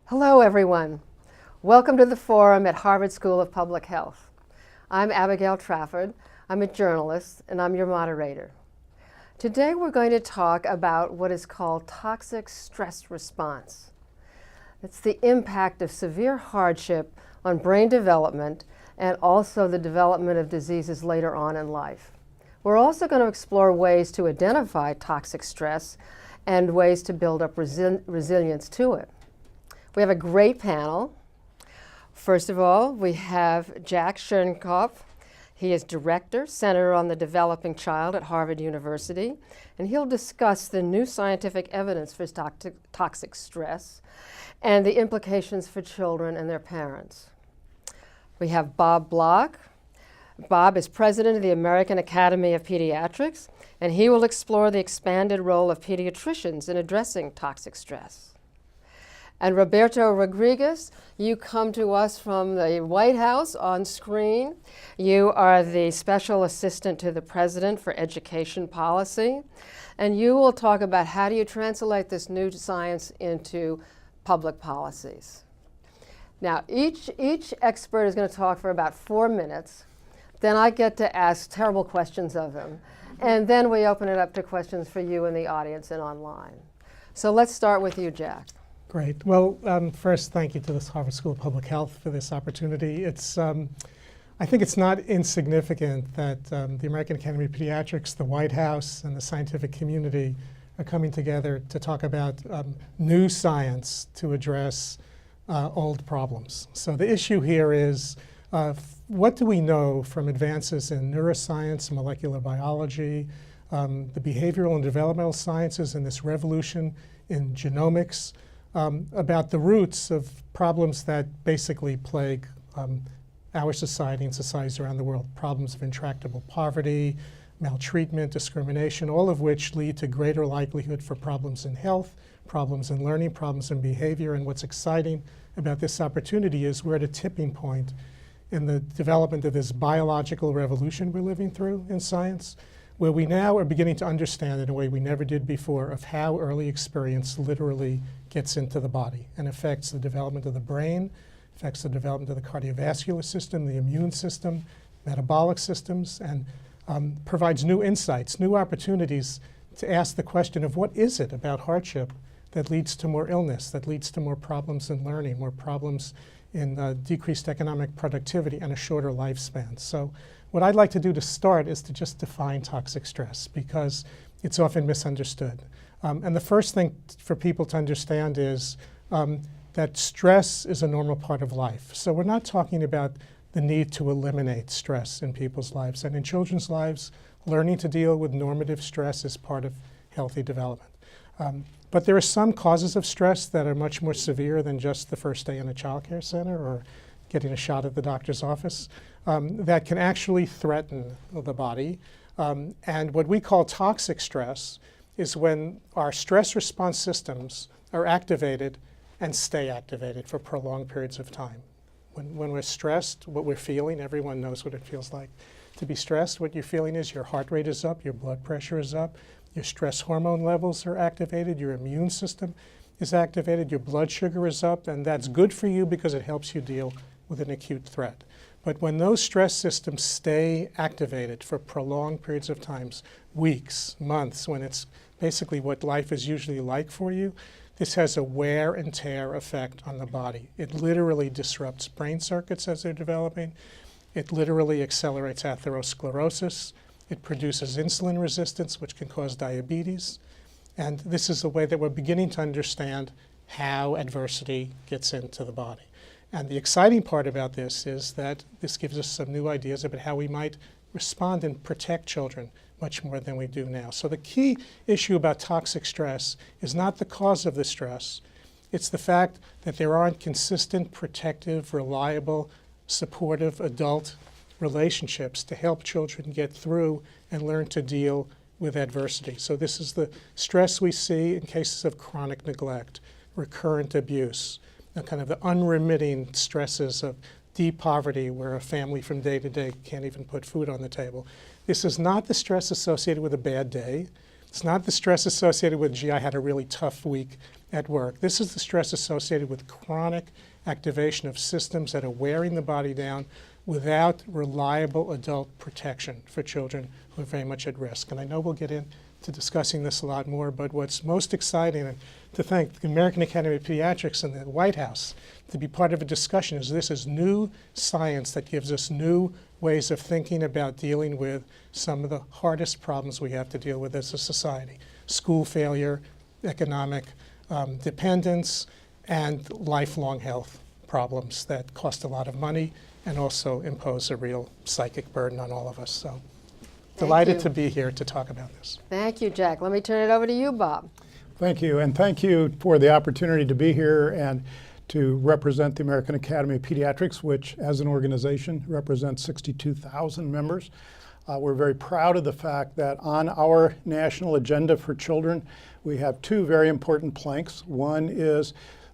Hello, everyone. Welcome to the forum at Harvard School of Public Health. I'm Abigail Trafford. I'm a journalist, and I'm your moderator. Today, we're going to talk about what is called toxic stress response. It's the impact of severe hardship on brain development and also the development of diseases later on in life. We're also going to explore ways to identify toxic stress and ways to build up resilience to it. We have a great panel. First of all, we have Jack Schoenkopf. He is Director, Center on the Developing Child at Harvard University, and he'll discuss the new scientific evidence for toxic stress and the implications for children and their parents. We have Bob Block. Bob is President of the American Academy of Pediatrics, and he will explore the expanded role of pediatricians in addressing toxic stress. And Roberto Rodriguez, you come to us from the White House on screen. You are the Special Assistant to the President for Education Policy. And you will talk about how do you translate this new science into public policies. Now, each expert is going to talk for about 4 minutes. Then I get to ask terrible questions of them. And then we open it up to questions for you in the audience and online. So let's start with you, Jack. Great. Well, first, thank you to the Harvard School of Public Health for this opportunity. I think it's not insignificant that the American Academy of Pediatrics, the White House, and the scientific community are coming together to talk about new science to address old problems. So the issue here is, what do we know from advances in neuroscience, molecular biology, the behavioral and developmental sciences, and this revolution in genomics, about the roots of problems that basically plague our society and societies around the world. Problems of intractable poverty, maltreatment, discrimination, all of which lead to greater likelihood for problems in health, problems in learning, problems in behavior. And what's exciting about this opportunity is we're at a tipping point in the development of this biological revolution we're living through in science, where we now are beginning to understand in a way we never did before of how early experience literally gets into the body and affects the development of the brain, affects the development of the cardiovascular system, the immune system, metabolic systems, and provides new insights, new opportunities to ask the question of what is it about hardship that leads to more illness, that leads to more problems in learning, more problems in decreased economic productivity and a shorter lifespan. So what I'd like to do to start is to just define toxic stress, because it's often misunderstood. And the first thing for people to understand is that stress is a normal part of life. So we're not talking about the need to eliminate stress in people's lives. And in children's lives, learning to deal with normative stress is part of healthy development. But there are some causes of stress that are much more severe than just the first day in a child care center or getting a shot at the doctor's office, that can actually threaten the body. And what we call toxic stress is when our stress response systems are activated and stay activated for prolonged periods of time. When we're stressed, what we're feeling, everyone knows what it feels like to be stressed. What you're feeling is your heart rate is up, your blood pressure is up, your stress hormone levels are activated, your immune system is activated, your blood sugar is up, and that's good for you because it helps you deal with an acute threat. But when those stress systems stay activated for prolonged periods of times, weeks, months, when it's basically what life is usually like for you, this has a wear and tear effect on the body. It literally disrupts brain circuits as they're developing. It literally accelerates atherosclerosis. It produces insulin resistance, which can cause diabetes. And this is the way that we're beginning to understand how adversity gets into the body. And the exciting part about this is that this gives us some new ideas about how we might respond and protect children much more than we do now. So the key issue about toxic stress is not the cause of the stress. It's the fact that there aren't consistent, protective, reliable, supportive adult relationships to help children get through and learn to deal with adversity. So this is the stress we see in cases of chronic neglect, recurrent abuse, kind of the unremitting stresses of deep poverty where a family from day to day can't even put food on the table. This is not the stress associated with a bad day. It's not the stress associated with, gee, I had a really tough week at work. This is the stress associated with chronic activation of systems that are wearing the body down without reliable adult protection for children who are very much at risk. And I know we'll get into discussing this a lot more, but what's most exciting, and to thank the American Academy of Pediatrics and the White House to be part of a discussion, is this is new science that gives us new ways of thinking about dealing with some of the hardest problems we have to deal with as a society: school failure, economic dependence, and lifelong health problems that cost a lot of money and also impose a real psychic burden on all of us. So delighted to be here to talk about this. Thank you, Jack. Let me turn it over to you, Bob. Thank you, and thank you for the opportunity to be here and to represent the American Academy of Pediatrics, which as an organization represents 62,000 members. We're very proud of the fact that on our national agenda for children, we have two very important planks. One is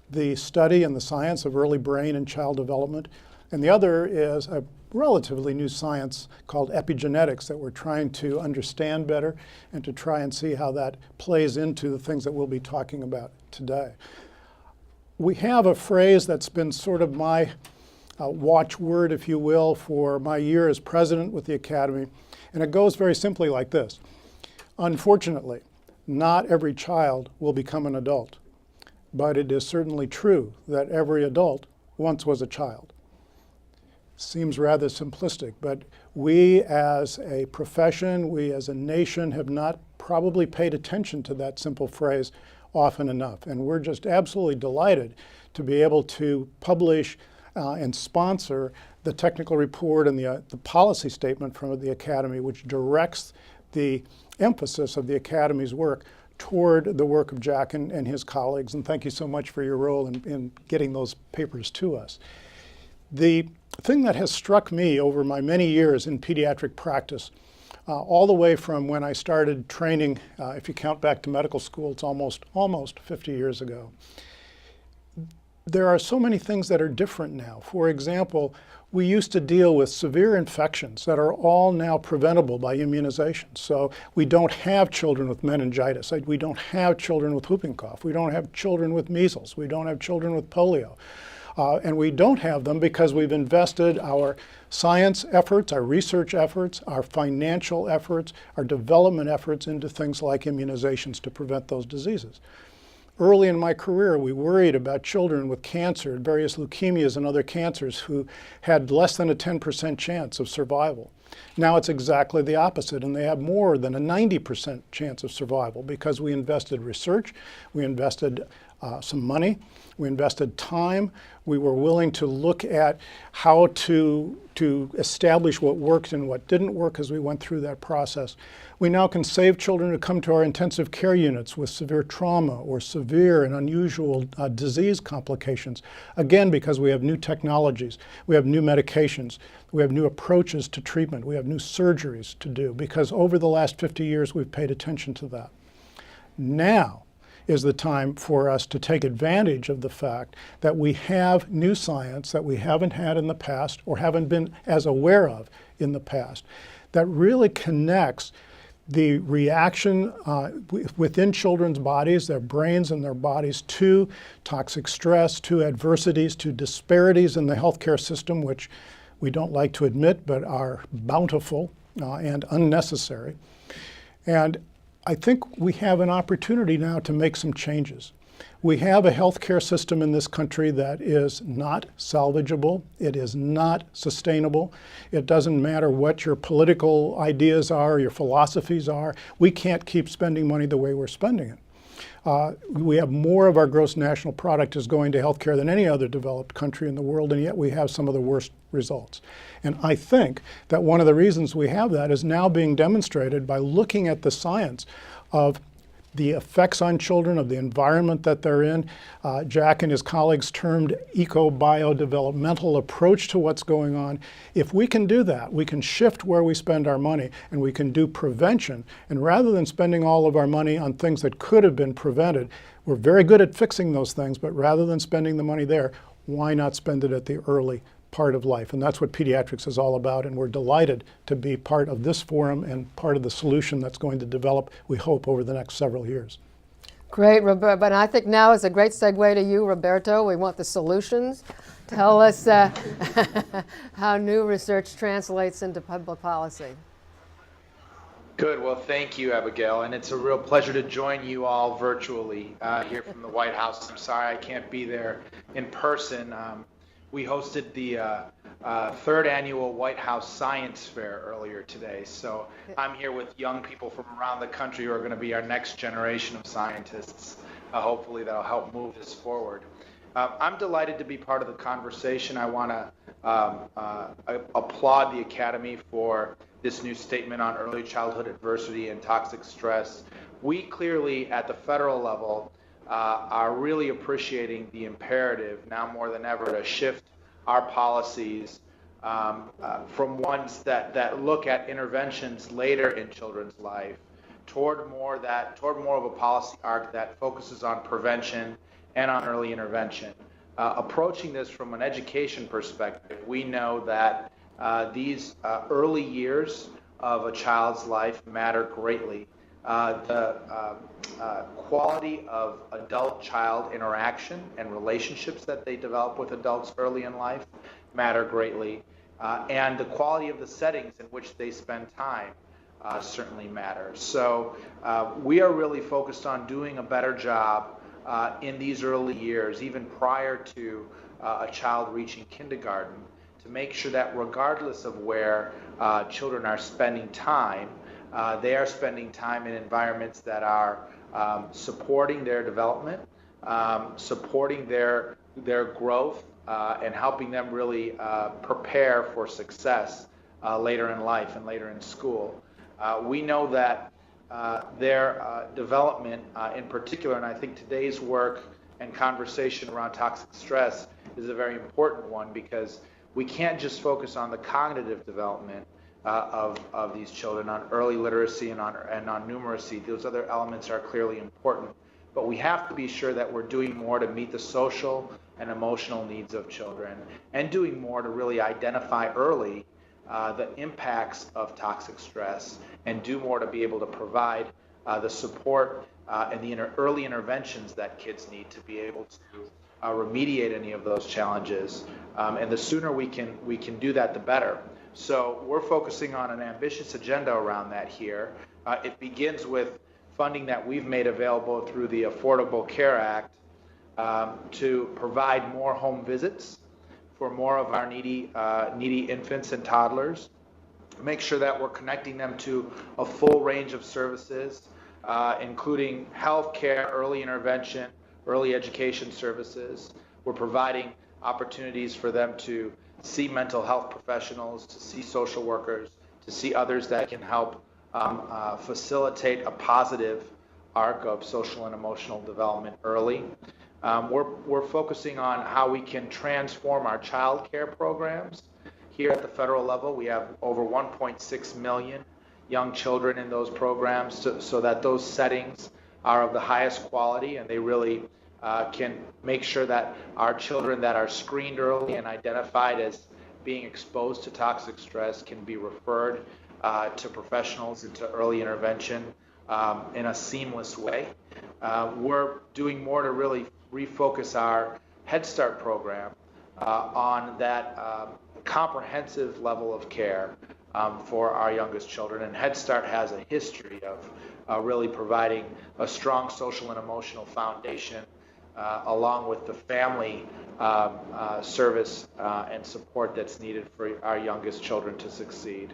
the study and the science of early brain and child development, and the other is a relatively new science called epigenetics that we're trying to understand better and to try and see how that plays into the things that we'll be talking about today. We have a phrase that's been sort of my watchword, if you will, for my year as president with the Academy, and it goes very simply like this. Unfortunately, not every child will become an adult, but it is certainly true that every adult once was a child. Seems rather simplistic, but we as a profession, we as a nation have not probably paid attention to that simple phrase often enough. And we're just absolutely delighted to be able to publish and sponsor the technical report and the policy statement from the Academy, which directs the emphasis of the Academy's work toward the work of Jack and his colleagues. And thank you so much for your role in getting those papers to us. The thing that has struck me over my many years in pediatric practice, all the way from when I started training, if you count back to medical school, it's almost 50 years ago. There are so many things that are different now. For example, we used to deal with severe infections that are all now preventable by immunization. So we don't have children with meningitis. We don't have children with whooping cough. We don't have children with measles. We don't have children with polio. And we don't have them because we've invested our science efforts, our research efforts, our financial efforts, our development efforts into things like immunizations to prevent those diseases. Early in my career, we worried about children with cancer, various leukemias and other cancers who had less than a 10% chance of survival. Now it's exactly the opposite, and they have more than a 90% chance of survival because we invested research, we invested some money, we invested time, we were willing to look at how to establish what worked and what didn't work as we went through that process. We now can save children who come to our intensive care units with severe trauma or severe and unusual disease complications, again because we have new technologies, we have new medications, we have new approaches to treatment, we have new surgeries to do, because over the last 50 years we've paid attention to that. Now is the time for us to take advantage of the fact that we have new science that we haven't had in the past or haven't been as aware of in the past that really connects the reaction within children's bodies, their brains and their bodies, to toxic stress, to adversities, to disparities in the healthcare system, which we don't like to admit but are bountiful and unnecessary. And I think we have an opportunity now to make some changes. We have a healthcare system in this country that is not salvageable. It is not sustainable. It doesn't matter what your political ideas are, your philosophies are. We can't keep spending money the way we're spending it. We have more of our gross national product is going to healthcare than any other developed country in the world, and yet we have some of the worst results. And I think that one of the reasons we have that is now being demonstrated by looking at the science of the effects on children, of the environment that they're in. Jack and his colleagues termed eco-biodevelopmental approach to what's going on. If we can do that, we can shift where we spend our money and we can do prevention. And rather than spending all of our money on things that could have been prevented, we're very good at fixing those things, but rather than spending the money there, why not spend it at the early part of life? And that's what pediatrics is all about, and we're delighted to be part of this forum and part of the solution that's going to develop, we hope, over the next several years. Great, Roberto. But I think now is a great segue to you, Roberto. We want the solutions. Tell us how new research translates into public policy. Good. Well, thank you, Abigail. And it's a real pleasure to join you all virtually here from the White House. I'm sorry I can't be there in person. We hosted the third annual White House Science Fair earlier today. So I'm here with young people from around the country who are going to be our next generation of scientists. Hopefully that'll help move this forward. I'm delighted to be part of the conversation. I want to applaud the Academy for this new statement on early childhood adversity and toxic stress. We clearly, at the federal level, are really appreciating the imperative now more than ever to shift our policies from ones that look at interventions later in children's life toward more of a policy arc that focuses on prevention and on early intervention. Approaching this from an education perspective, we know that these early years of a child's life matter greatly. The quality of adult-child interaction and relationships that they develop with adults early in life matter greatly. And the quality of the settings in which they spend time certainly matters. So we are really focused on doing a better job in these early years, even prior to a child reaching kindergarten, to make sure that regardless of where children are spending time, they are spending time in environments that are supporting their development, supporting their growth, and helping them really prepare for success later in life and later in school. We know that their development in particular, and I think today's work and conversation around toxic stress is a very important one, because we can't just focus on the cognitive development of these children, on early literacy and on numeracy. Those other elements are clearly important, but we have to be sure that we're doing more to meet the social and emotional needs of children, and doing more to really identify early the impacts of toxic stress, and do more to be able to provide the support and the early interventions that kids need to be able to remediate any of those challenges. And the sooner we can do that, the better. So we're focusing on an ambitious agenda around that here. It begins with funding that we've made available through the Affordable Care Act to provide more home visits for more of our needy infants and toddlers. Make sure that we're connecting them to a full range of services, including health care, early intervention, early education services. We're providing opportunities for them to see mental health professionals, to see social workers, to see others that can help facilitate a positive arc of social and emotional development early. We're focusing on how we can transform our child care programs. Here at the federal level, we have over 1.6 million young children in those programs, so that those settings are of the highest quality, and they really can make sure that our children that are screened early and identified as being exposed to toxic stress can be referred to professionals into early intervention in a seamless way. We're doing more to really refocus our Head Start program on that comprehensive level of care for our youngest children. And Head Start has a history of really providing a strong social and emotional foundation along with the family service and support that's needed for our youngest children to succeed.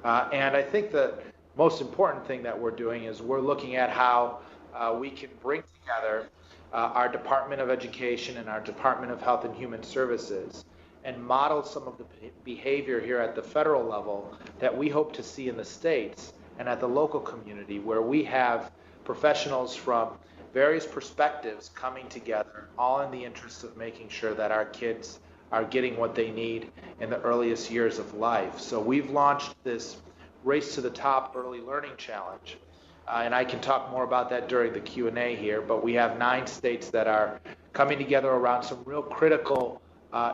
And I think the most important thing that we're doing is we're looking at how we can bring together our Department of Education and our Department of Health and Human Services and model some of the behavior here at the federal level that we hope to see in the states and at the local community, where we have professionals from various perspectives coming together, all in the interest of making sure that our kids are getting what they need in the earliest years of life. So we've launched this Race to the Top Early Learning Challenge. And I can talk more about that during the Q&A here, but we have 9 states that are coming together around some real critical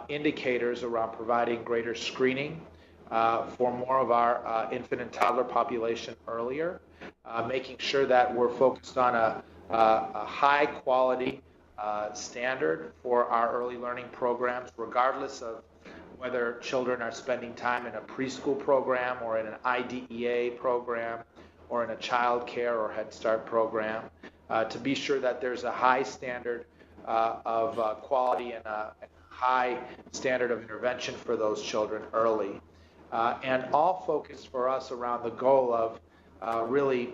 indicators around providing greater screening for more of our infant and toddler population earlier, making sure that we're focused on a high quality standard for our early learning programs, regardless of whether children are spending time in a preschool program or in an IDEA program or in a child care or Head Start program, to be sure that there's a high standard of quality and a high standard of intervention for those children early. And all focused for us around the goal of really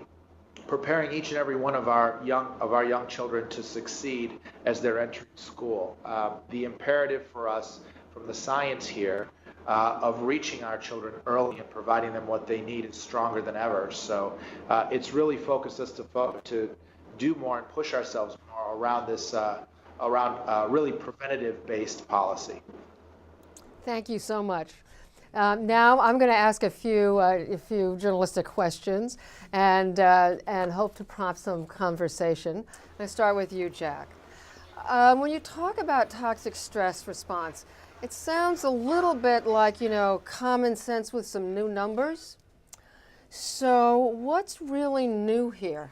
preparing each and every one of our young children to succeed as they're entering school. The imperative for us from the science here of reaching our children early and providing them what they need is stronger than ever. So it's really focused us to do more and push ourselves more around this really preventative-based policy. Thank you so much. Now I'm going to ask a few journalistic questions and hope to prompt some conversation. I start with you, Jack. When you talk about toxic stress response, it sounds a little bit like, common sense with some new numbers. So what's really new here?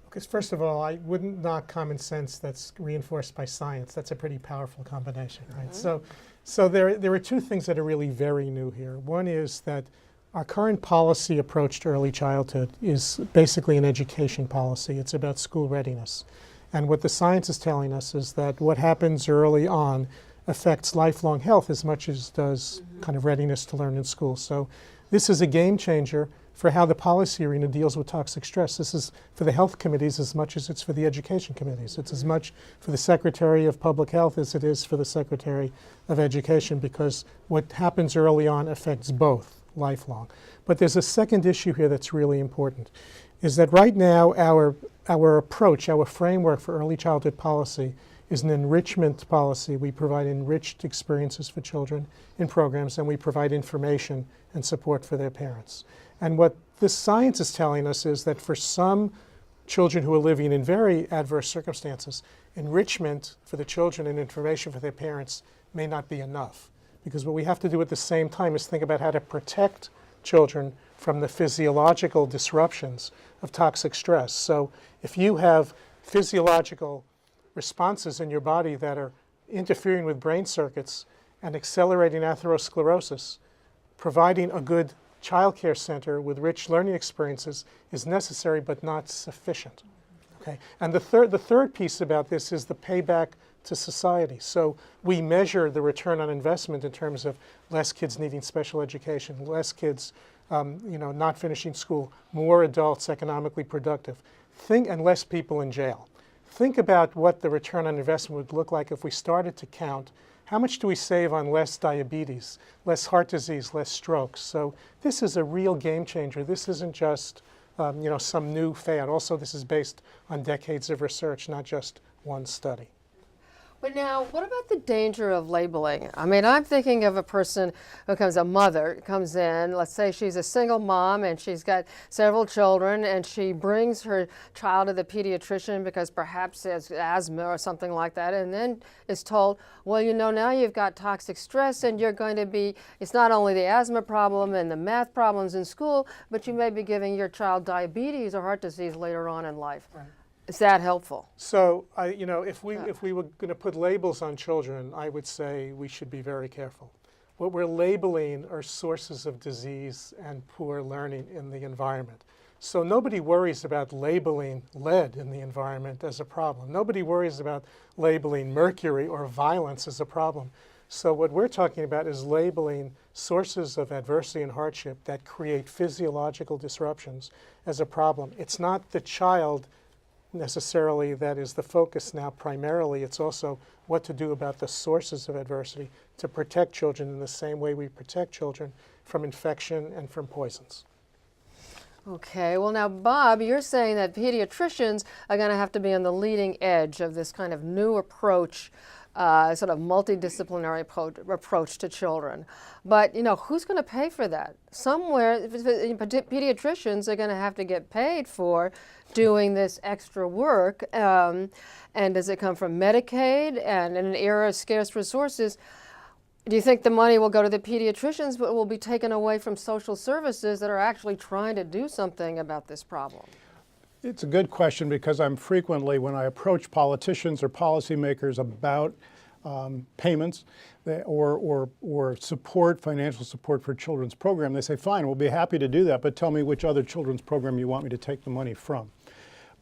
Because first of all, I wouldn't knock common sense that's reinforced by science. That's a pretty powerful combination, right? So there are two things that are really very new here. One is that our current policy approach to early childhood is basically an education policy. It's about school readiness. And what the science is telling us is that what happens early on affects lifelong health as much as does kind of readiness to learn in school. So this is a game changer for how the policy arena deals with toxic stress. This is for the health committees as much as it's for the education committees. It's as much for the Secretary of Public Health as it is for the Secretary of Education, because what happens early on affects both lifelong. But there's a second issue here that's really important, is that right now our approach, our framework for early childhood policy is an enrichment policy. We provide enriched experiences for children in programs, and we provide information and support for their parents. And what this science is telling us is that for some children who are living in very adverse circumstances, enrichment for the children and information for their parents may not be enough. Because what we have to do at the same time is think about how to protect children from the physiological disruptions of toxic stress. So if you have physiological responses in your body that are interfering with brain circuits and accelerating atherosclerosis, providing a good child care center with rich learning experiences is necessary but not sufficient. Okay? And the third piece about this is the payback to society. So we measure the return on investment in terms of less kids needing special education, less kids not finishing school, more adults economically productive, and less people in jail. Think about what the return on investment would look like if we started to count how much do we save on less diabetes, less heart disease, less strokes. So this is a real game changer. This isn't just some new fad. Also, this is based on decades of research, not just one study. But now, what about the danger of labeling? I mean, I'm thinking of a person a mother comes in, let's say she's a single mom and she's got several children, and she brings her child to the pediatrician because perhaps she has asthma or something like that, and then is told, well, now you've got toxic stress and you're going to be, it's not only the asthma problem and the math problems in school, but you may be giving your child diabetes or heart disease later on in life. Right. Is that helpful? So, if we were going to put labels on children, I would say we should be very careful. What we're labeling are sources of disease and poor learning in the environment. So nobody worries about labeling lead in the environment as a problem. Nobody worries about labeling mercury or violence as a problem. So what we're talking about is labeling sources of adversity and hardship that create physiological disruptions as a problem. It's not the child necessarily that is the focus now primarily. It's also what to do about the sources of adversity to protect children in the same way we protect children from infection and from poisons. Okay, well now, Bob, you're saying that pediatricians are going to have to be on the leading edge of this kind of new approach, sort of multidisciplinary approach to children. But, who's going to pay for that? Somewhere, pediatricians are going to have to get paid for doing this extra work. And does it come from Medicaid? And in an era of scarce resources, do you think the money will go to the pediatricians, but will be taken away from social services that are actually trying to do something about this problem? It's a good question because I'm frequently, when I approach politicians or policymakers about payments or support, financial support for children's program, they say, fine, we'll be happy to do that, but tell me which other children's program you want me to take the money from.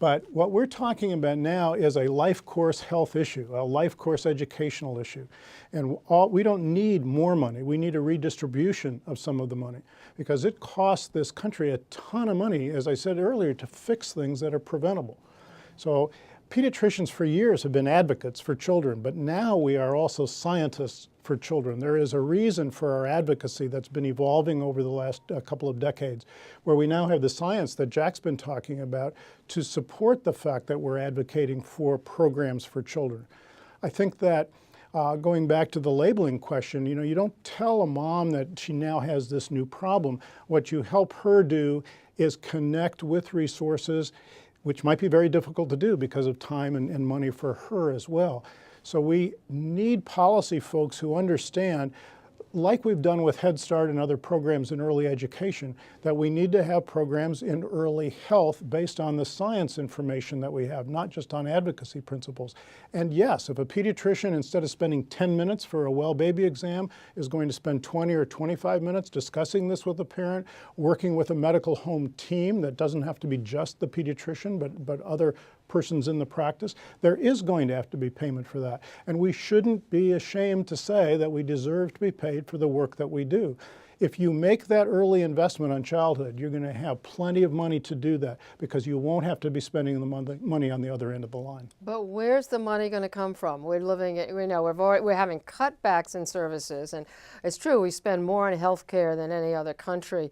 But what we're talking about now is a life course health issue, a life course educational issue. And we don't need more money. We need a redistribution of some of the money because it costs this country a ton of money, as I said earlier, to fix things that are preventable. So pediatricians for years have been advocates for children, but now we are also scientists for children. There is a reason for our advocacy that's been evolving over the last couple of decades, where we now have the science that Jack's been talking about to support the fact that we're advocating for programs for children. I think that going back to the labeling question, you don't tell a mom that she now has this new problem. What you help her do is connect with resources, which might be very difficult to do because of time and money for her as well. So we need policy folks who understand, like we've done with Head Start and other programs in early education, that we need to have programs in early health based on the science information that we have, not just on advocacy principles. And yes, if a pediatrician, instead of spending 10 minutes for a well baby exam, is going to spend 20 or 25 minutes discussing this with a parent, working with a medical home team that doesn't have to be just the pediatrician, but other persons in the practice, there is going to have to be payment for that. And we shouldn't be ashamed to say that we deserve to be paid for the work that we do. If you make that early investment on childhood, you're going to have plenty of money to do that because you won't have to be spending the money on the other end of the line. But where's the money going to come from? We're we're having cutbacks in services, and it's true we spend more on health care than any other country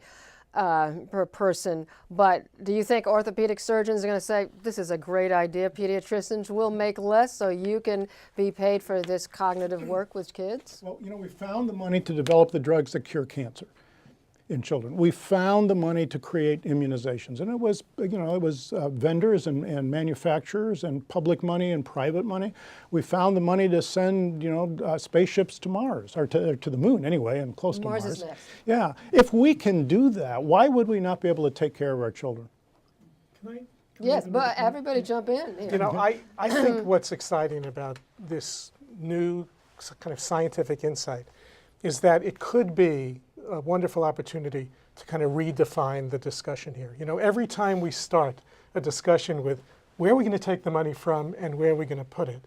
per person. But do you think orthopedic surgeons are going to say, this is a great idea, pediatricians will make less so you can be paid for this cognitive work with kids? Well, we found the money to develop the drugs that cure cancer in children. We found the money to create immunizations, and it was, vendors and manufacturers and public money and private money. We found the money to send, spaceships to Mars, or to the moon anyway, and close to Mars. Mars is next. Yeah, if we can do that, why would we not be able to take care of our children? Yes, but everybody jump in here. I think what's exciting about this new kind of scientific insight is that it could be a wonderful opportunity to kind of redefine the discussion here. Every time we start a discussion with where are we going to take the money from and where are we going to put it,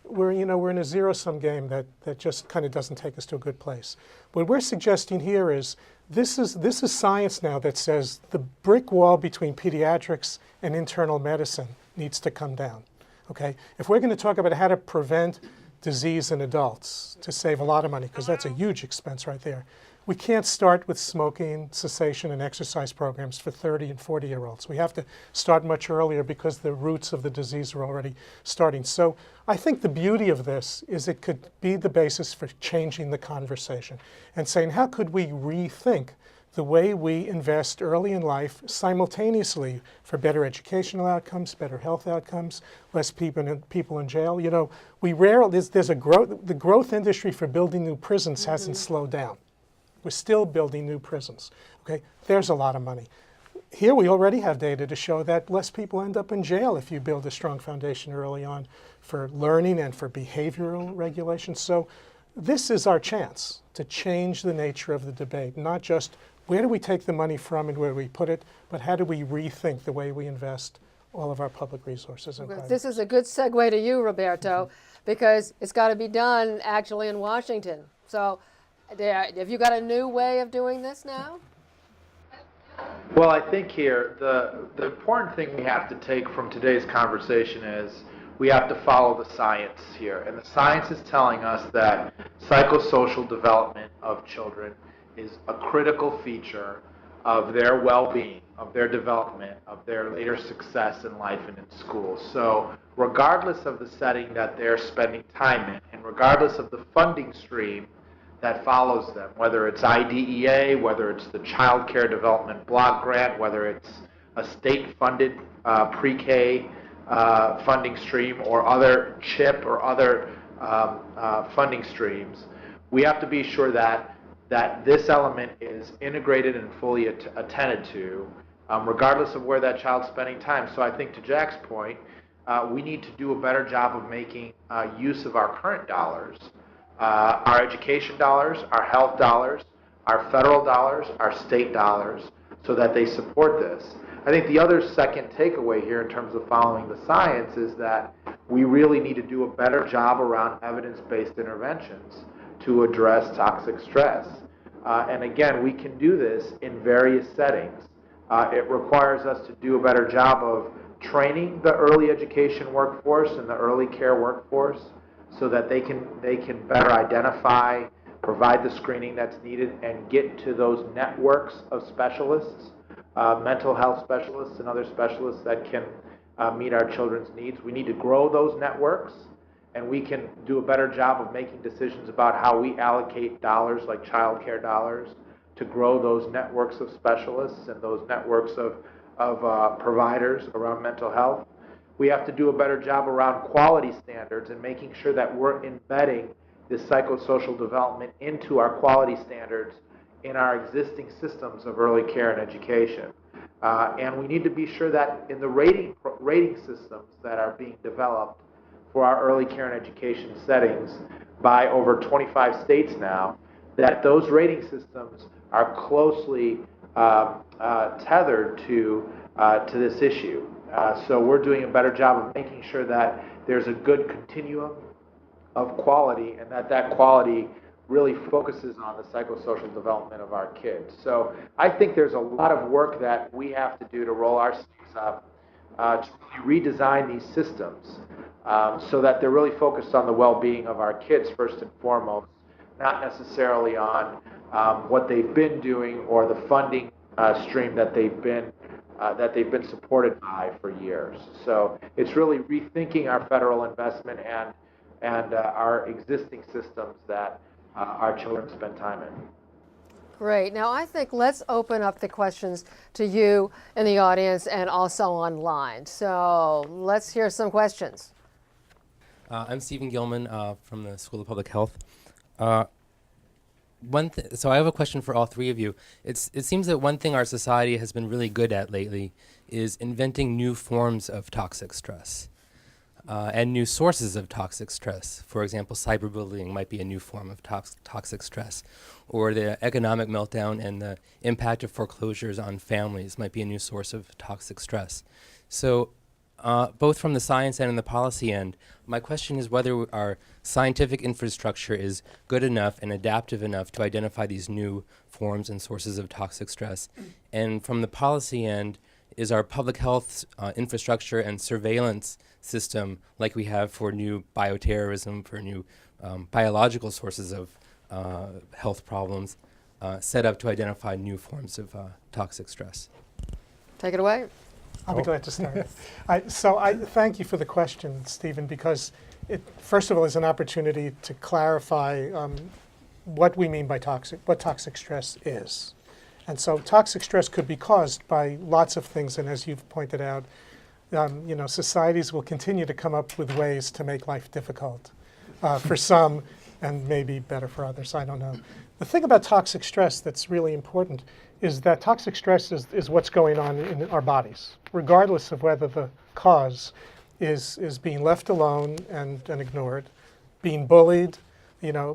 we're in a zero-sum game that just kind of doesn't take us to a good place. What we're suggesting here is this is science now that says the brick wall between pediatrics and internal medicine needs to come down. Okay? If we're going to talk about how to prevent disease in adults to save a lot of money, because that's a huge expense right there, we can't start with smoking cessation and exercise programs for 30 and 40-year-olds. We have to start much earlier because the roots of the disease are already starting. So I think the beauty of this is it could be the basis for changing the conversation and saying, how could we rethink the way we invest early in life simultaneously for better educational outcomes, better health outcomes, less people in jail. The growth industry for building new prisons hasn't slowed down. We're still building new prisons. Okay, there's a lot of money. Here we already have data to show that less people end up in jail if you build a strong foundation early on for learning and for behavioral regulation. So this is our chance to change the nature of the debate, not just where do we take the money from and where do we put it, but how do we rethink the way we invest all of our public resources. This is a good segue to you, Roberto, because it's got to be done actually in Washington. So have you got a new way of doing this now? Well, I think here the important thing we have to take from today's conversation is we have to follow the science here. And the science is telling us that psychosocial development of children is a critical feature of their well-being, of their development, of their later success in life and in school. So regardless of the setting that they're spending time in, and regardless of the funding stream that follows them, whether it's IDEA, whether it's the Child Care Development Block Grant, whether it's a state-funded pre-K funding stream or other CHIP or other funding streams, we have to be sure that this element is integrated and fully attended to regardless of where that child's spending time. So I think to Jack's point, we need to do a better job of making use of our current dollars, our education dollars, our health dollars, our federal dollars, our state dollars, so that they support this. I think the other second takeaway here in terms of following the science is that we really need to do a better job around evidence-based interventions to address toxic stress. And again, we can do this in various settings. It requires us to do a better job of training the early education workforce and the early care workforce so that they can better identify, provide the screening that's needed, and get to those networks of specialists, mental health specialists and other specialists that can meet our children's needs. We need to grow those networks, and we can do a better job of making decisions about how we allocate dollars like child care dollars to grow those networks of specialists and those networks of providers around mental health. We have to do a better job around quality standards and making sure that we're embedding this psychosocial development into our quality standards in our existing systems of early care and education. And we need to be sure that in the rating systems that are being developed for our early care and education settings by over 25 states now, that those rating systems are closely tethered to this issue. So we're doing a better job of making sure that there's a good continuum of quality, and that quality really focuses on the psychosocial development of our kids. So I think there's a lot of work that we have to do to roll our sleeves up to really redesign these systems so that they're really focused on the well-being of our kids first and foremost, not necessarily on what they've been doing or the funding stream that they've been supported by for years. So it's really rethinking our federal investment and our existing systems that our children spend time in. Great. Now I think let's open up the questions to you in the audience and also online. So let's hear some questions. I'm Stephen Gilman from the School of Public Health. So I have a question for all three of you. It seems that one thing our society has been really good at lately is inventing new forms of toxic stress and new sources of toxic stress. For example, cyberbullying might be a new form of toxic stress, or the economic meltdown and the impact of foreclosures on families might be a new source of toxic stress. So both from the science end and the policy end, my question is whether our scientific infrastructure is good enough and adaptive enough to identify these new forms and sources of toxic stress. And from the policy end, is our public health infrastructure and surveillance system, like we have for new bioterrorism, for new biological sources of health problems, set up to identify new forms of toxic stress? Take it away. I'll be glad to start. So I thank you for the question, Stephen, because it, first of all, is an opportunity to clarify what we mean by what toxic stress is. And so toxic stress could be caused by lots of things, and as you've pointed out, societies will continue to come up with ways to make life difficult for some and maybe better for others, I don't know. The thing about toxic stress that's really important is that toxic stress is what's going on in our bodies, regardless of whether the cause is being left alone and ignored, being bullied,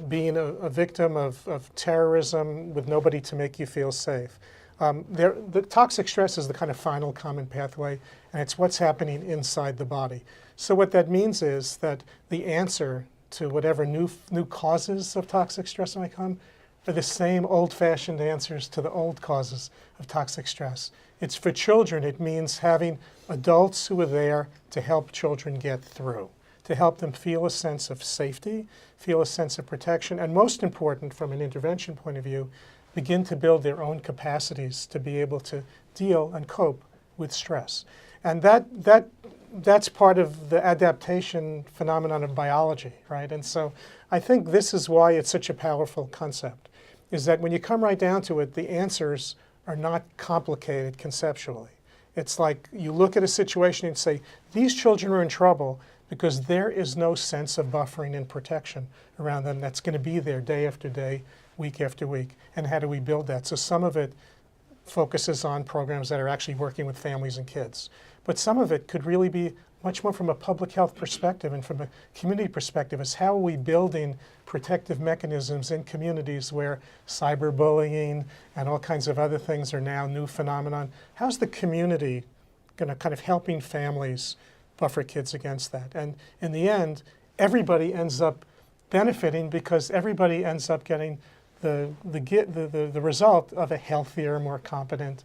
being a victim of terrorism with nobody to make you feel safe. The toxic stress is the kind of final common pathway, and it's what's happening inside the body. So what that means is that the answer to whatever new causes of toxic stress might come are the same old-fashioned answers to the old causes of toxic stress. It's for children, it means having adults who are there to help children get through, to help them feel a sense of safety, feel a sense of protection, and most important from an intervention point of view, begin to build their own capacities to be able to deal and cope with stress. And that's part of the adaptation phenomenon of biology, right? And so I think this is why it's such a powerful concept, is that when you come right down to it, the answers are not complicated conceptually. It's like you look at a situation and say, these children are in trouble because there is no sense of buffering and protection around them that's going to be there day after day, week after week. And how do we build that? So some of it focuses on programs that are actually working with families and kids. But some of it could really be much more from a public health perspective and from a community perspective is how are we building protective mechanisms in communities where cyberbullying and all kinds of other things are now new phenomenon. How's the community going to kind of helping families buffer kids against that? And in the end, everybody ends up benefiting because everybody ends up getting the result of a healthier, more competent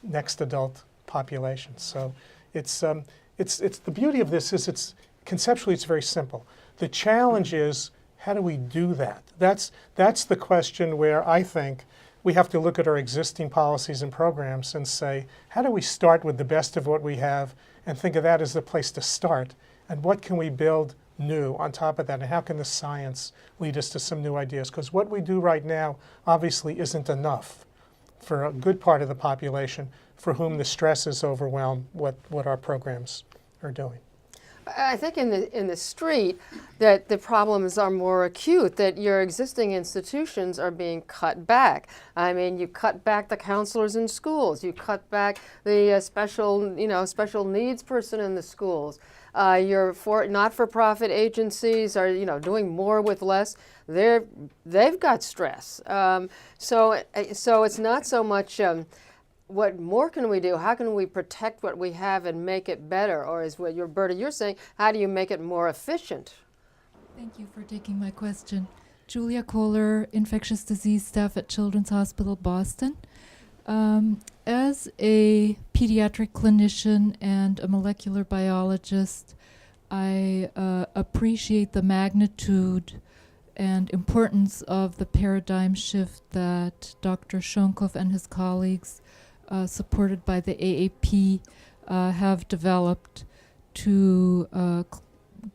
next adult population. So it's the beauty of this is it's conceptually it's very simple. The challenge is how do we do that? That's the question where I think we have to look at our existing policies and programs and say, how do we start with the best of what we have and think of that as the place to start? And what can we build new on top of that? And how can the science lead us to some new ideas? Because what we do right now obviously isn't enough for a good part of the population for whom the stresses overwhelm what our programs are doing. I think in the street that the problems are more acute, that your existing institutions are being cut back. I mean, you cut back the counselors in schools, you cut back the special needs person in the schools. Your not-for-profit agencies are doing more with less. They've got stress. So it's not so much. What more can we do? How can we protect what we have and make it better? Or is what Berta, you're saying, how do you make it more efficient? Thank you for taking my question. Julia Kohler, infectious disease staff at Children's Hospital Boston. As a pediatric clinician and a molecular biologist, I appreciate the magnitude and importance of the paradigm shift that Dr. Schoenkoff and his colleagues supported by the AAP have developed to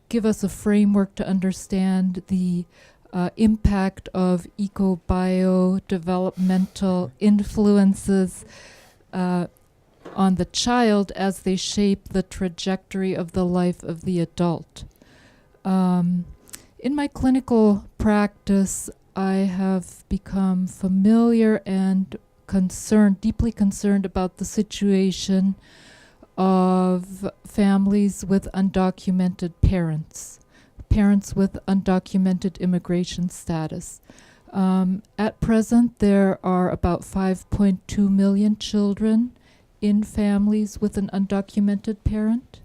give us a framework to understand the impact of eco-bio-developmental influences on the child as they shape the trajectory of the life of the adult. In my clinical practice, I have become familiar and deeply concerned about the situation of families with undocumented parents with undocumented immigration status. At present, there are about 5.2 million children in families with an undocumented parent.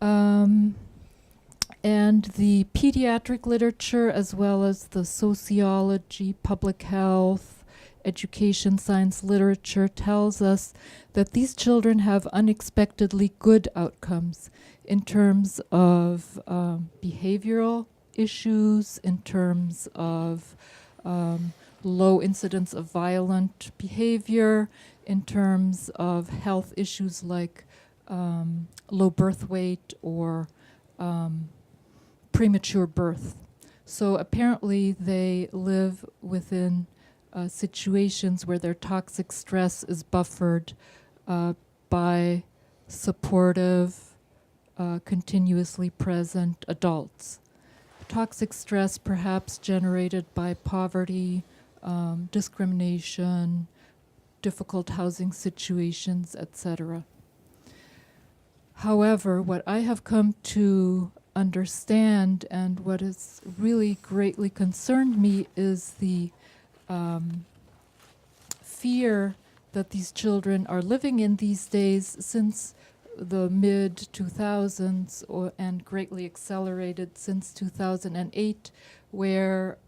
And the pediatric literature, as well as the sociology, public health, education science literature tells us that these children have unexpectedly good outcomes in terms of behavioral issues, in terms of low incidence of violent behavior, in terms of health issues like low birth weight or premature birth. So apparently they live within situations where their toxic stress is buffered by supportive, continuously present adults. Toxic stress perhaps generated by poverty, discrimination, difficult housing situations, etc. However, what I have come to understand and what has really greatly concerned me is the fear that these children are living in these days since the mid-2000s and greatly accelerated since 2008, where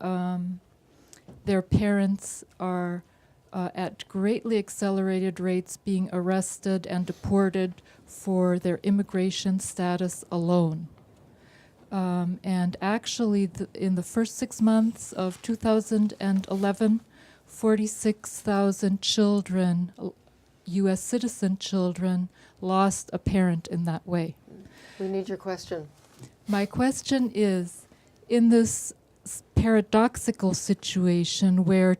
their parents are at greatly accelerated rates being arrested and deported for their immigration status alone. And actually, in the first 6 months of 2011, 46,000 children, U.S. citizen children, lost a parent in that way. We need your question. My question is, in this paradoxical situation where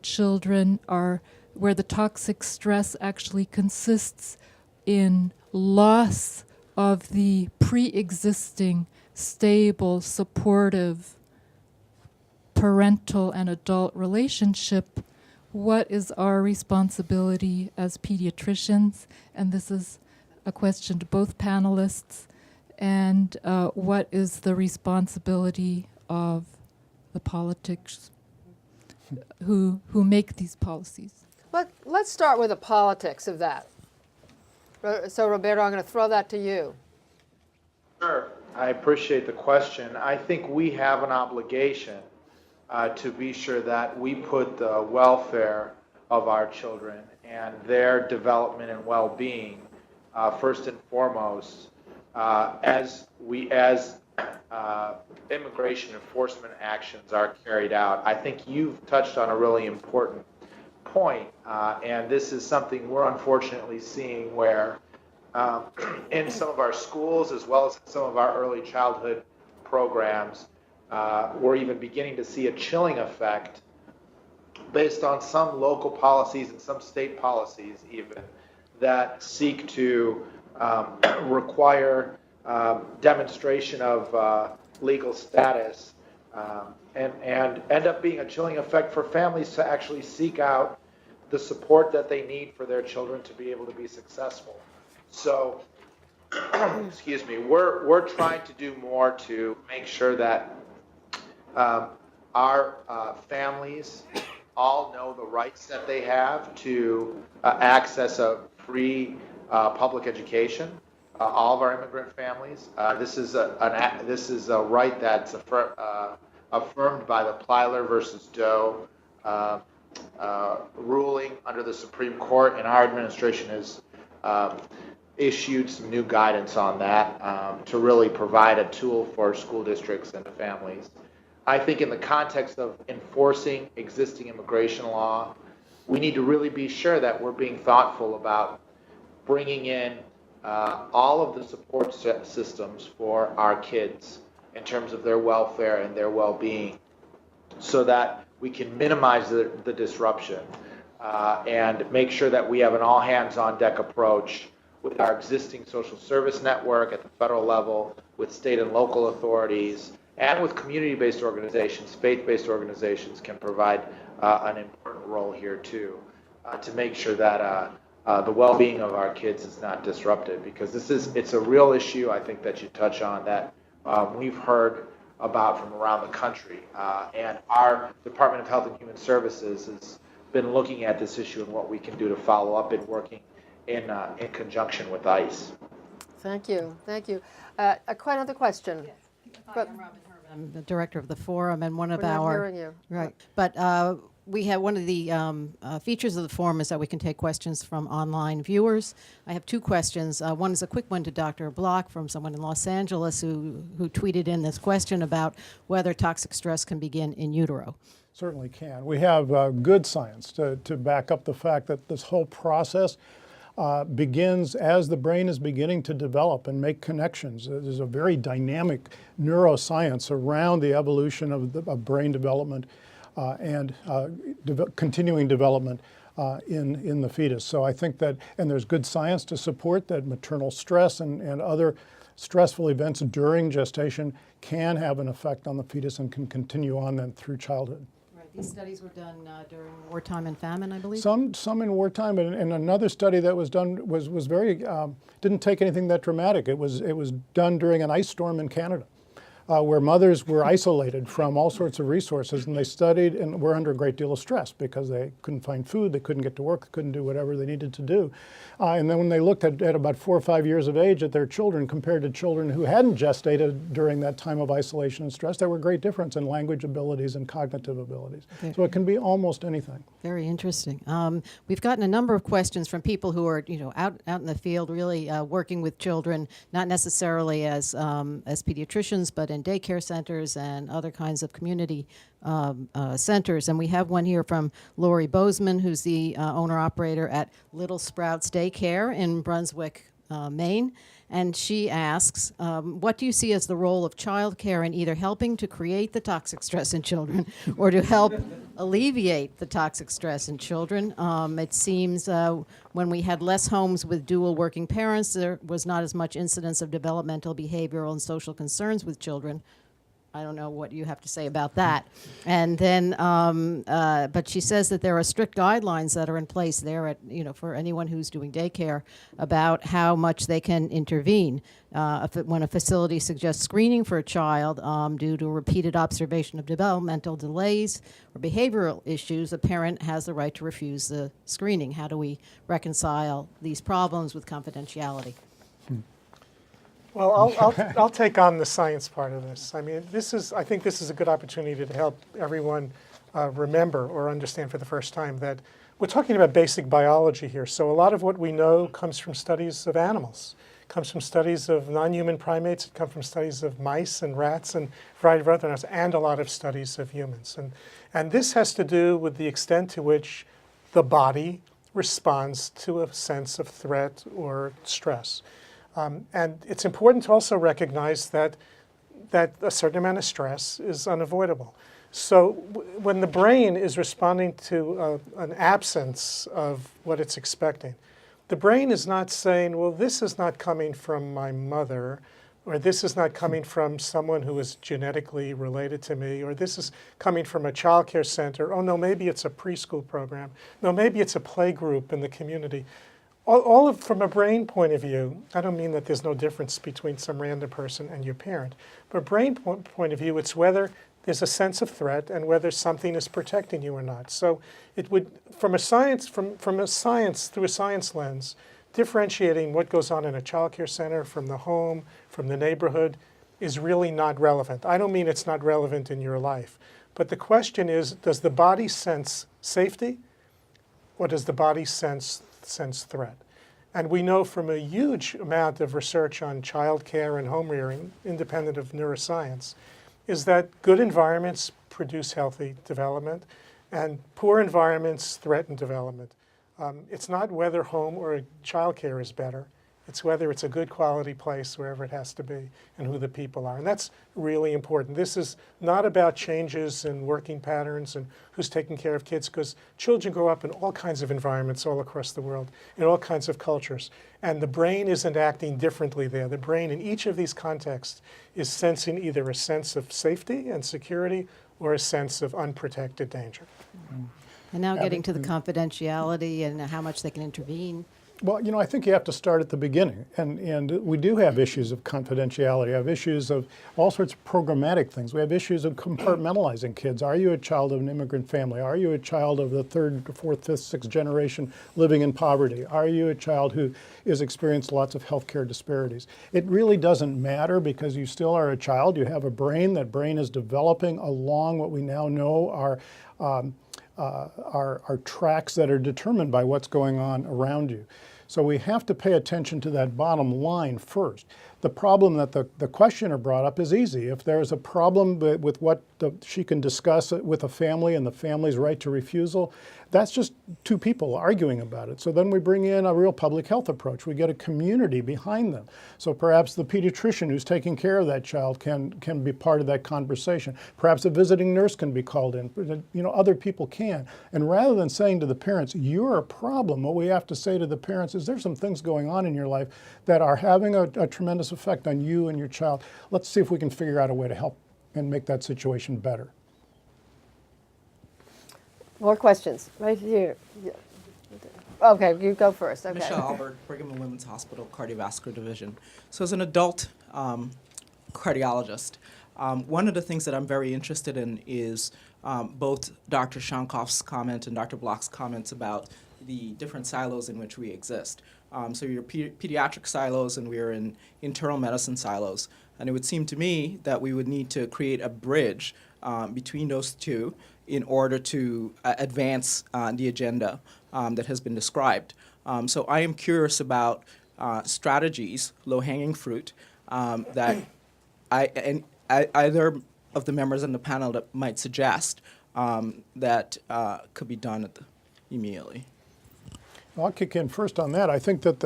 where the toxic stress actually consists in loss of the pre-existing stable, supportive parental and adult relationship, what is our responsibility as pediatricians? And this is a question to both panelists. And what is the responsibility of the politics who make these policies? Let's start with the politics of that. So Roberto, I'm going to throw that to you. Sure. I appreciate the question. I think we have an obligation to be sure that we put the welfare of our children and their development and well-being first and foremost as immigration enforcement actions are carried out. I think you've touched on a really important point, and this is something we're unfortunately seeing where in some of our schools as well as some of our early childhood programs, we're even beginning to see a chilling effect based on some local policies and some state policies even that seek to require demonstration of legal status and end up being a chilling effect for families to actually seek out the support that they need for their children to be able to be successful. So, excuse me, we're trying to do more to make sure that our families all know the rights that they have to access a free public education. All of our immigrant families. This is a right that's affirmed by the Plyler versus Doe ruling under the Supreme Court, and our administration has issued some new guidance on that to really provide a tool for school districts and families. I think in the context of enforcing existing immigration law, we need to really be sure that we're being thoughtful about bringing in all of the support systems for our kids in terms of their welfare and their well-being so that we can minimize the disruption and make sure that we have an all-hands-on-deck approach with our existing social service network at the federal level, with state and local authorities, and with community-based organizations. Faith-based organizations can provide an important role here too, to make sure that the well-being of our kids is not disrupted, because it's a real issue, I think, that you touch on that we've heard about from around the country. And our Department of Health and Human Services has been looking at this issue and what we can do to follow up and working in conjunction with ICE. Thank you. Thank you. Quite another question. Yes. But- I'm Robin Herman. I'm the director of the forum, and one of We're not our hearing you. right. But we have one of the features of the forum is that we can take questions from online viewers. I have two questions. One is a quick one to Dr. Block from someone in Los Angeles who tweeted in this question about whether toxic stress can begin in utero. Certainly can. We have good science to back up the fact that this whole process begins as the brain is beginning to develop and make connections. There's a very dynamic neuroscience around the evolution of brain development and continuing development in the fetus. So I think that, and there's good science to support that maternal stress and other stressful events during gestation can have an effect on the fetus and can continue on then through childhood. Right. These studies were done during wartime and famine, I believe. Some in wartime, and another study that was done was very didn't take anything that dramatic. It was done during an ice storm in Canada, where mothers were isolated from all sorts of resources, and they studied and were under a great deal of stress because they couldn't find food, they couldn't get to work, couldn't do whatever they needed to do. And then when they looked at about 4 or 5 years of age at their children compared to children who hadn't gestated during that time of isolation and stress, there were great difference in language abilities and cognitive abilities. Okay. So it can be almost anything. Very interesting. We've gotten a number of questions from people who are, out in the field, really working with children, not necessarily as pediatricians, but in daycare centers and other kinds of community centers. And we have one here from Lori Bozeman, who's the owner-operator at Little Sprouts Daycare in Brunswick, Maine. And she asks, what do you see as the role of childcare in either helping to create the toxic stress in children or to help alleviate the toxic stress in children? It seems when we had less homes with dual working parents, there was not as much incidence of developmental, behavioral, and social concerns with children. I don't know what you have to say about that. And then, but she says that there are strict guidelines that are in place there at, for anyone who's doing daycare about how much they can intervene. When a facility suggests screening for a child due to repeated observation of developmental delays or behavioral issues, a parent has the right to refuse the screening. How do we reconcile these problems with confidentiality? Well, I'll take on the science part of this. I mean, I think this is a good opportunity to help everyone remember or understand for the first time that we're talking about basic biology here. So a lot of what we know comes from studies of animals, comes from studies of non-human primates, it comes from studies of mice and rats and a variety of other animals, and a lot of studies of humans. And this has to do with the extent to which the body responds to a sense of threat or stress. And it's important to also recognize that a certain amount of stress is unavoidable. So when the brain is responding to an absence of what it's expecting, the brain is not saying, well, this is not coming from my mother, or this is not coming from someone who is genetically related to me, or this is coming from a child care center. Oh, no, maybe it's a preschool program. No, maybe it's a play group in the community. From a brain point of view, I don't mean that there's no difference between some random person and your parent, but brain point of view, it's whether there's a sense of threat and whether something is protecting you or not. So it would, through a science lens, differentiating what goes on in a child care center from the home, from the neighborhood, is really not relevant. I don't mean it's not relevant in your life, but the question is, does the body sense safety, or does the body sense threat? And we know from a huge amount of research on child care and home rearing, independent of neuroscience, is that good environments produce healthy development and poor environments threaten development. It's not whether home or child care is better. It's whether it's a good quality place wherever it has to be and who the people are. And that's really important. This is not about changes in working patterns and who's taking care of kids, because children grow up in all kinds of environments all across the world, in all kinds of cultures. And the brain isn't acting differently there. The brain in each of these contexts is sensing either a sense of safety and security or a sense of unprotected danger. And now getting to the confidentiality and how much they can intervene. Well, I think you have to start at the beginning, and we do have issues of confidentiality. We have issues of all sorts of programmatic things. We have issues of compartmentalizing kids. Are you a child of an immigrant family? Are you a child of the third, fourth, fifth, sixth generation living in poverty? Are you a child who has experienced lots of healthcare disparities? It really doesn't matter, because you still are a child. You have a brain. That brain is developing along what we now know are tracks that are determined by what's going on around you. So we have to pay attention to that bottom line first. The problem that the questioner brought up is easy. If there's a problem with what she can discuss it with a family and the family's right to refusal, that's just two people arguing about it. So then we bring in a real public health approach. We get a community behind them. So perhaps the pediatrician who's taking care of that child can be part of that conversation. Perhaps a visiting nurse can be called in. Other people can. And rather than saying to the parents, you're a problem, what we have to say to the parents is, there's some things going on in your life that are having a tremendous effect on you and your child. Let's see if we can figure out a way to help and make that situation better. More questions, right here. Yeah. Okay, you go first. Okay. Michelle Albert, Brigham and Women's Hospital Cardiovascular Division. So as an adult cardiologist, one of the things that I'm very interested in is both Dr. Shankoff's comment and Dr. Block's comments about the different silos in which we exist. So you're pediatric silos and we're in internal medicine silos. And it would seem to me that we would need to create a bridge between those two in order to advance the agenda that has been described. So I am curious about strategies, low-hanging fruit, that either of the members on the panel that might suggest that could be done immediately. I'll kick in first on that. I think that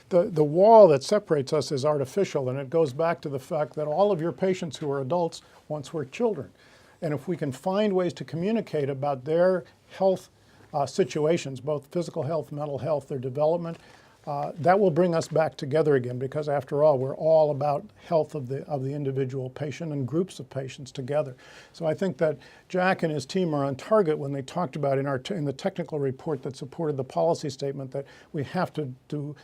the wall that separates us is artificial, and it goes back to the fact that all of your patients who are adults once were children. And if we can find ways to communicate about their health situations, both physical health, mental health, their development, that will bring us back together again, because after all, we're all about health of the individual patient and groups of patients together. So I think that Jack and his team are on target when they talked about in the technical report that supported the policy statement that we have to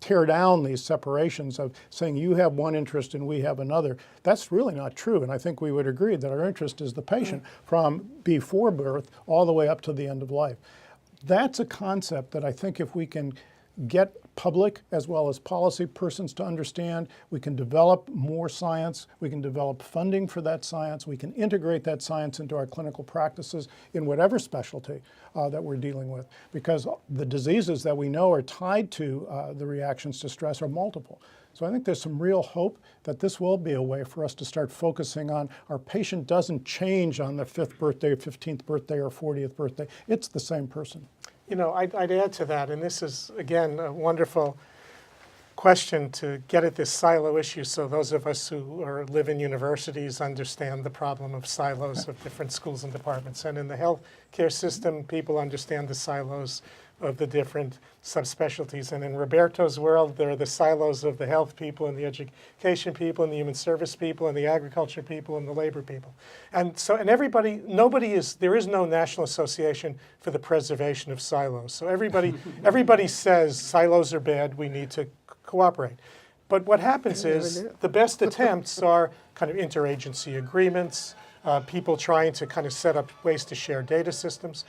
tear down these separations of saying you have one interest and we have another. That's really not true, and I think we would agree that our interest is the patient from before birth all the way up to the end of life. That's a concept that I think if we can get public as well as policy persons to understand, we can develop more science, we can develop funding for that science, we can integrate that science into our clinical practices in whatever specialty that we're dealing with, because the diseases that we know are tied to the reactions to stress are multiple. So I think there's some real hope that this will be a way for us to start focusing on our patient doesn't change on their 5th birthday, 15th birthday, or 40th birthday. It's the same person. You know, I'd add to that, and this is, again, a wonderful question to get at this silo issue, so those of us who live in universities understand the problem of silos of different schools and departments. And in the healthcare system, people understand the silos of the different subspecialties. And in Roberto's world, there are the silos of the health people and the education people and the human service people and the agriculture people and the labor people. And so, and everybody, there is no national association for the preservation of silos. So everybody says silos are bad, we need to cooperate. But what happens is the best attempts are kind of interagency agreements, people trying to kind of set up ways to share data systems.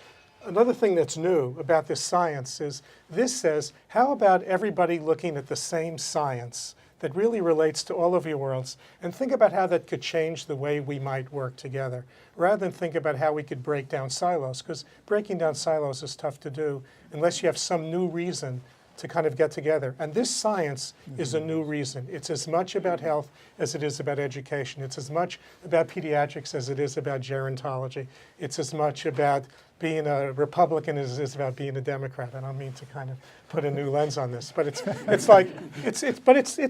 Another thing that's new about this science is this says, how about everybody looking at the same science that really relates to all of your worlds and think about how that could change the way we might work together, rather than think about how we could break down silos, because breaking down silos is tough to do unless you have some new reason to kind of get together. And this science is a new reason. It's as much about health as it is about education. It's as much about pediatrics as it is about gerontology. It's as much about being a Republican as it is about being a Democrat. I don't mean to kind of put a new lens on this, but it's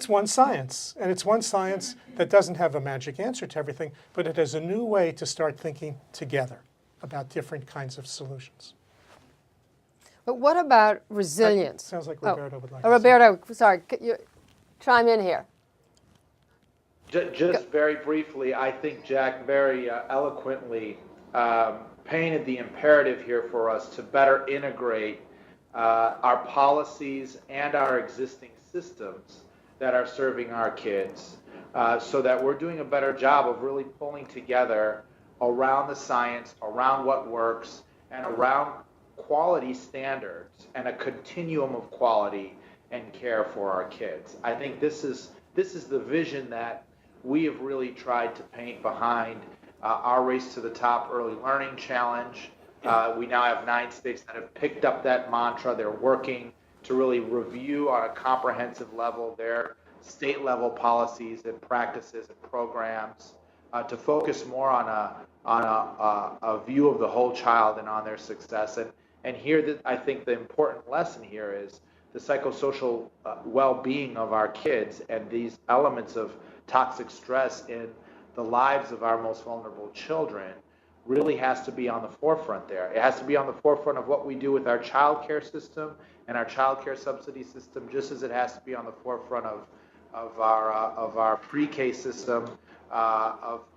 one science, and it's one science that doesn't have a magic answer to everything, but it has a new way to start thinking together about different kinds of solutions. But what about resilience? Sounds like Roberto would like to say. Roberto, sorry, could you chime in here? Just very briefly, I think Jack very eloquently painted the imperative here for us to better integrate our policies and our existing systems that are serving our kids, so that we're doing a better job of really pulling together around the science, around what works, and around quality standards and a continuum of quality and care for our kids. I think this is the vision that we have really tried to paint behind our Race to the Top Early Learning Challenge. We now have 9 states that have picked up that mantra. They're working to really review on a comprehensive level their state level policies and practices and programs to focus more on a view of the whole child and on their success. And here, I think the important lesson here is the psychosocial well-being of our kids and these elements of toxic stress in the lives of our most vulnerable children really has to be on the forefront there. It has to be on the forefront of what we do with our child care system and our child care subsidy system, just as it has to be on the forefront of our pre-K system,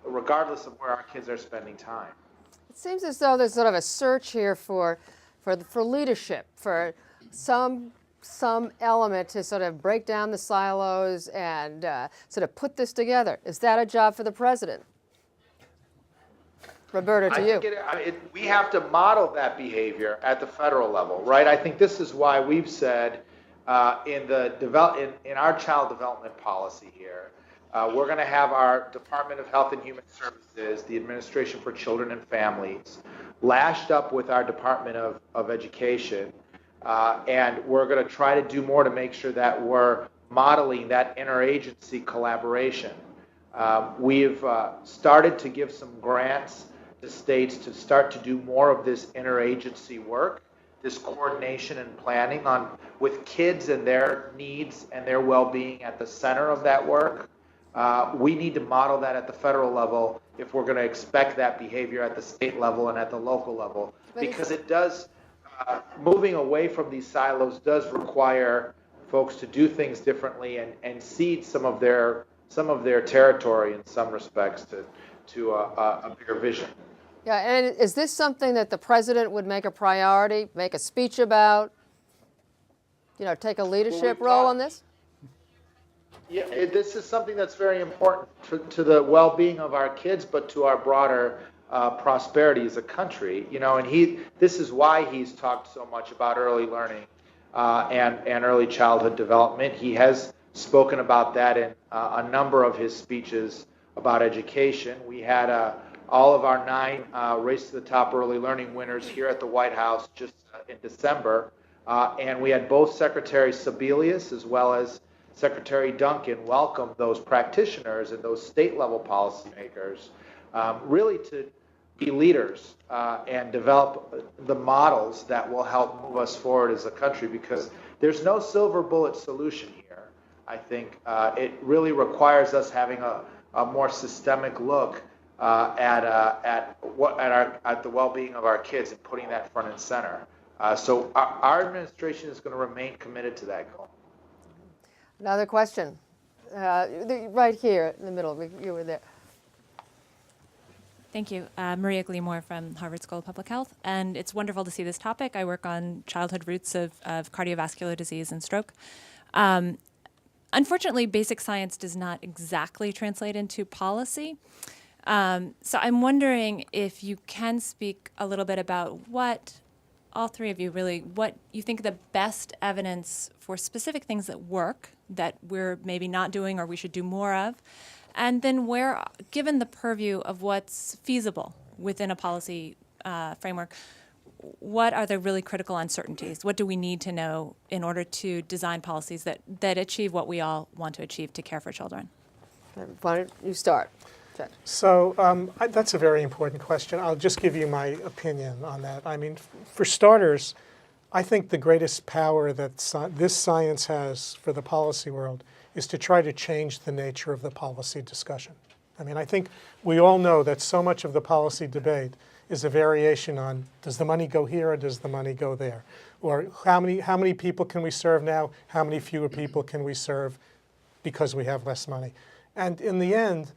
regardless of where our kids are spending time. It seems as though there's sort of a search here for leadership, for some element to sort of break down the silos and sort of put this together. Is that a job for the president? Roberto, to you. We have to model that behavior at the federal level, right? I think this is why we've said in our child development policy here, we're going to have our Department of Health and Human Services, the Administration for Children and Families, lashed up with our Department of Education, and we're going to try to do more to make sure that we're modeling that interagency collaboration. We've started to give some grants to states to start to do more of this interagency work, this coordination and planning with kids and their needs and their well-being at the center of that work. We need to model that at the federal level if we're going to expect that behavior at the state level and at the local level, because it does moving away from these silos does require folks to do things differently and cede some of their territory in some respects to a bigger vision. Yeah, and is this something that the president would make a priority, make a speech about, take a leadership role on this? Yeah, this is something that's very important to the well-being of our kids, but to our broader prosperity as a country. And this is why he's talked so much about early learning and early childhood development. He has spoken about that in a number of his speeches about education. We had all of our 9 Race to the Top early learning winners here at the White House just in December, and we had both Secretary Sebelius as well as Secretary Duncan welcome those practitioners and those state-level policymakers really to be leaders and develop the models that will help move us forward as a country, because there's no silver bullet solution here. I think it really requires us having a more systemic look at the well-being of our kids and putting that front and center. So our administration is going to remain committed to that goal. Another question. Right here in the middle. You were there. Thank you. Maria Gleamore from Harvard School of Public Health. And it's wonderful to see this topic. I work on childhood roots of cardiovascular disease and stroke. Unfortunately, basic science does not exactly translate into policy. So I'm wondering if you can speak a little bit about what, all three of you really, what you think the best evidence for specific things that work, that we're maybe not doing or we should do more of, and then where, given the purview of what's feasible within a policy framework, what are the really critical uncertainties? What do we need to know in order to design policies that achieve what we all want to achieve to care for children? Why don't you start? So that's a very important question. I'll just give you my opinion on that. I mean, for starters, I think the greatest power that this science has for the policy world is to try to change the nature of the policy discussion. I mean, I think we all know that so much of the policy debate is a variation on, does the money go here or does the money go there? Or how many people can we serve now? How many fewer people can we serve because we have less money? And in the end,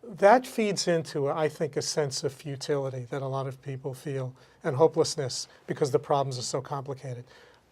that feeds into, I think, a sense of futility that a lot of people feel and hopelessness because the problems are so complicated.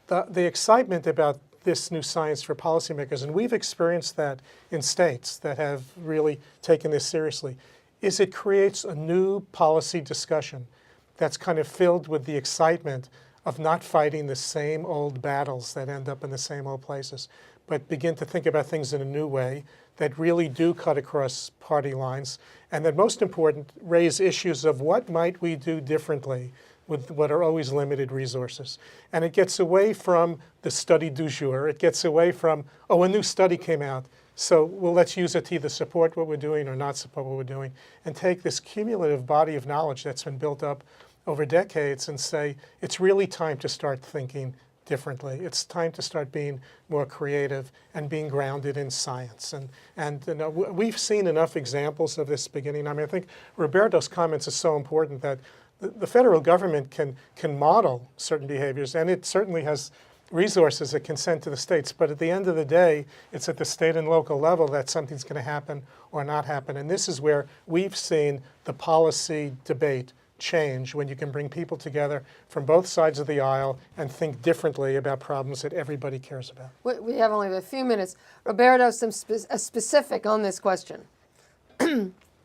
The excitement about this new science for policymakers, and we've experienced that in states that have really taken this seriously, is it creates a new policy discussion that's kind of filled with the excitement of not fighting the same old battles that end up in the same old places, but begin to think about things in a new way that really do cut across party lines, and that most important, raise issues of what might we do differently with what are always limited resources. And it gets away from the study du jour. It gets away from, oh, a new study came out, so well, let's use it to either support what we're doing or not support what we're doing, and take this cumulative body of knowledge that's been built up over decades and say, it's really time to start thinking differently. It's time to start being more creative and being grounded in science. And you know, we've seen enough examples of this beginning. I mean, I think Roberto's comments are so important that the federal government can model certain behaviors, and it certainly has resources it can send to the states. But at the end of the day, it's at the state and local level that something's going to happen or not happen. And this is where we've seen the policy debate change, when you can bring people together from both sides of the aisle and think differently about problems that everybody cares about. We have only a few minutes. Roberto, some specific on this question.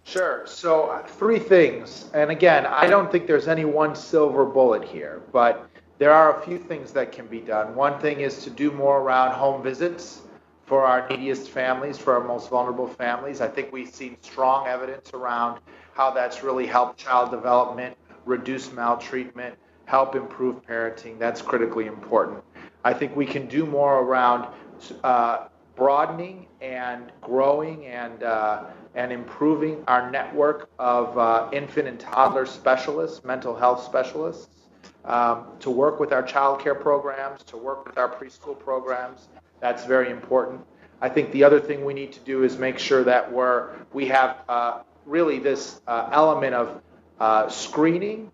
Sure. So 3 things. And again, I don't think there's any one silver bullet here, but there are a few things that can be done. One thing is to do more around home visits for our neediest families, for our most vulnerable families. I think we've seen strong evidence around how that's really helped child development, reduce maltreatment, help improve parenting. That's critically important. I think we can do more around broadening and growing and improving our network of infant and toddler specialists, mental health specialists, to work with our child care programs, to work with our preschool programs. That's very important. I think the other thing we need to do is make sure that we have really this element of screening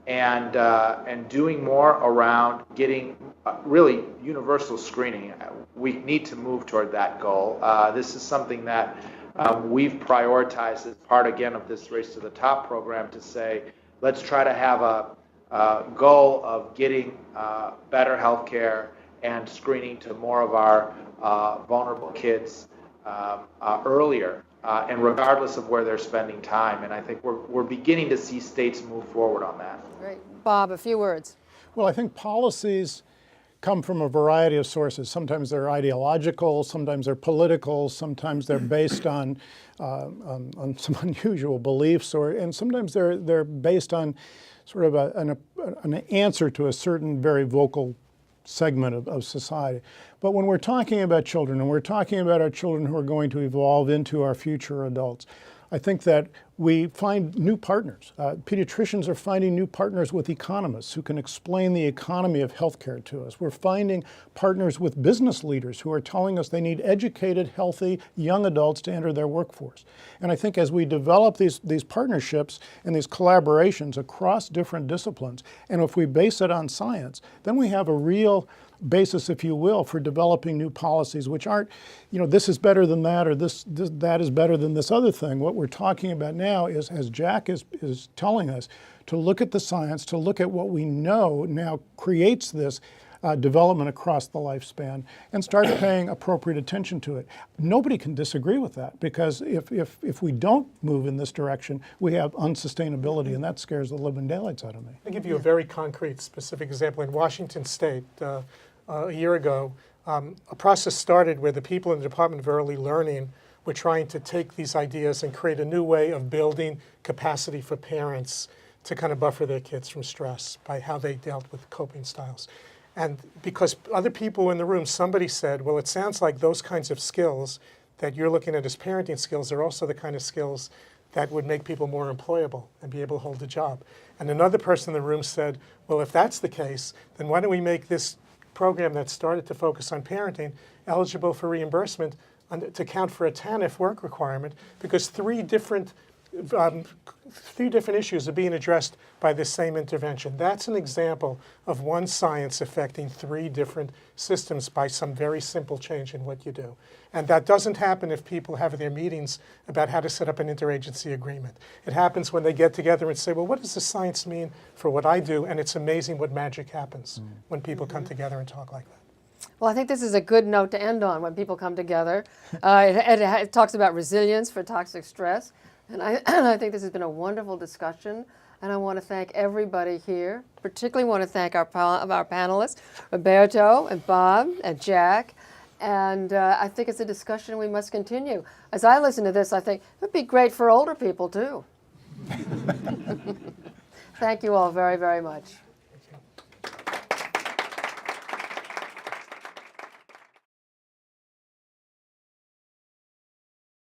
and doing more around getting really universal screening. We need to move toward that goal. This is something that we've prioritized as part, again, of this Race to the Top program to say, let's try to have a goal of getting better health care and screening to more of our vulnerable kids earlier, and regardless of where they're spending time. And I think we're beginning to see states move forward on that. Great. Bob, a few words. Well, I think policies come from a variety of sources. Sometimes they're ideological, sometimes they're political, sometimes they're based on some unusual beliefs, and sometimes they're based on sort of an answer to a certain very vocal segment of society. But when we're talking about children, and we're talking about our children who are going to evolve into our future adults, I think that we find new partners. Pediatricians are finding new partners with economists who can explain the economy of healthcare to us. We're finding partners with business leaders who are telling us they need educated, healthy, young adults to enter their workforce. And I think as we develop these partnerships and these collaborations across different disciplines, and if we base it on science, then we have a real basis, if you will, for developing new policies, which aren't, this is better than that, or that is better than this other thing. What we're talking about now is, as Jack is telling us, to look at the science, to look at what we know now creates this development across the lifespan, and start paying appropriate attention to it. Nobody can disagree with that, because if we don't move in this direction, we have unsustainability, and that scares the living daylights out of me. I'll give you a very concrete, specific example. In Washington State, a year ago, a process started where the people in the Department of Early Learning were trying to take these ideas and create a new way of building capacity for parents to kind of buffer their kids from stress by how they dealt with coping styles. And because other people in the room, somebody said, well, it sounds like those kinds of skills that you're looking at as parenting skills are also the kind of skills that would make people more employable and be able to hold a job. And another person in the room said, well, if that's the case, then why don't we make this program that started to focus on parenting eligible for reimbursement to count for a TANF work requirement, because three different issues are being addressed by this same intervention. That's an example of one science affecting three different systems by some very simple change in what you do. And that doesn't happen if people have their meetings about how to set up an interagency agreement. It happens when they get together and say, well, what does the science mean for what I do? And it's amazing what magic happens when people come together and talk like that. Well, I think this is a good note to end on when people come together. It talks about resilience for toxic stress. And I think this has been a wonderful discussion. And I want to thank everybody here. Particularly want to thank our panelists, Roberto and Bob and Jack. And I think it's a discussion we must continue. As I listen to this, I think it would be great for older people, too. Thank you all very, very much.